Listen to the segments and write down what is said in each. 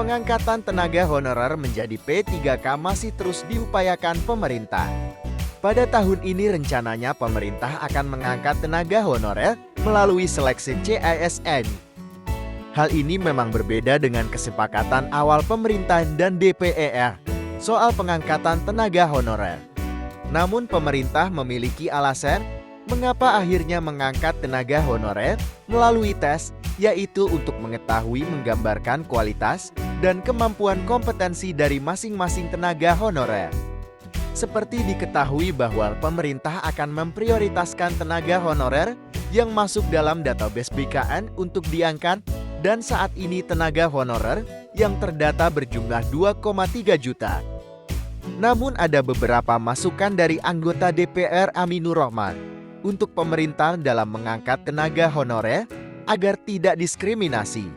Pengangkatan tenaga honorer menjadi P3K masih terus diupayakan pemerintah. Pada tahun ini rencananya pemerintah akan mengangkat tenaga honorer melalui seleksi CASN. Hal ini memang berbeda dengan kesepakatan awal pemerintah dan DPR soal pengangkatan tenaga honorer. Namun pemerintah memiliki alasan mengapa akhirnya mengangkat tenaga honorer melalui tes, yaitu untuk mengetahui menggambarkan kualitas dan kemampuan kompetensi dari masing-masing tenaga honorer. Seperti diketahui bahwa pemerintah akan memprioritaskan tenaga honorer yang masuk dalam database BKN untuk diangkat, dan saat ini tenaga honorer yang terdata berjumlah 2,3 juta. Namun ada beberapa masukan dari anggota DPR Aminur Rahman untuk pemerintah dalam mengangkat tenaga honorer agar tidak diskriminasi.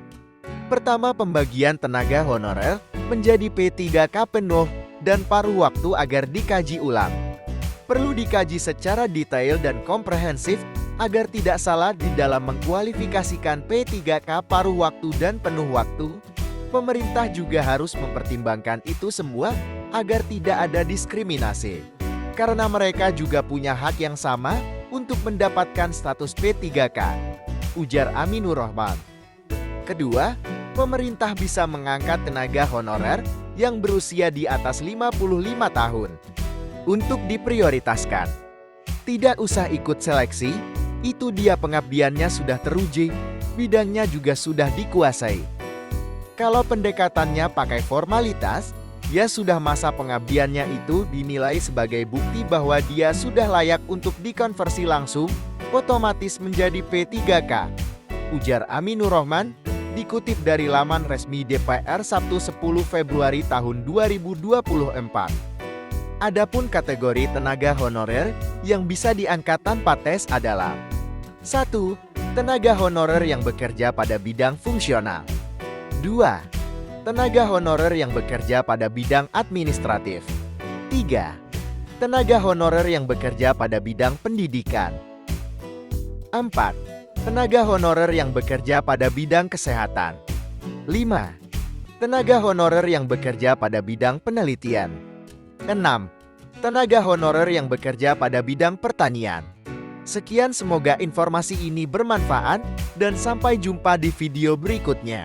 Pertama, pembagian tenaga honorer menjadi P3K penuh dan paruh waktu agar dikaji ulang. Perlu dikaji secara detail dan komprehensif agar tidak salah di dalam mengkualifikasikan P3K paruh waktu dan penuh waktu. Pemerintah juga harus mempertimbangkan itu semua agar tidak ada diskriminasi. Karena mereka juga punya hak yang sama untuk mendapatkan status P3K, ujar Aminur Rahman. Kedua, pemerintah bisa mengangkat tenaga honorer yang berusia di atas 55 tahun untuk diprioritaskan. Tidak usah ikut seleksi, itu dia pengabdiannya sudah teruji, bidangnya juga sudah dikuasai. Kalau pendekatannya pakai formalitas, ya sudah masa pengabdiannya itu dinilai sebagai bukti bahwa dia sudah layak untuk dikonversi langsung, otomatis menjadi P3K, ujar Aminur Rahman, dikutip dari laman resmi DPR Sabtu 10 Februari tahun 2024. Adapun kategori tenaga honorer yang bisa diangkat tanpa tes adalah 1. Tenaga honorer yang bekerja pada bidang fungsional. 2. Tenaga honorer yang bekerja pada bidang administratif. 3. Tenaga honorer yang bekerja pada bidang pendidikan. 4. Tenaga honorer yang bekerja pada bidang kesehatan. 5. Tenaga honorer yang bekerja pada bidang penelitian. 6. Tenaga honorer yang bekerja pada bidang pertanian. Sekian, semoga informasi ini bermanfaat dan sampai jumpa di video berikutnya.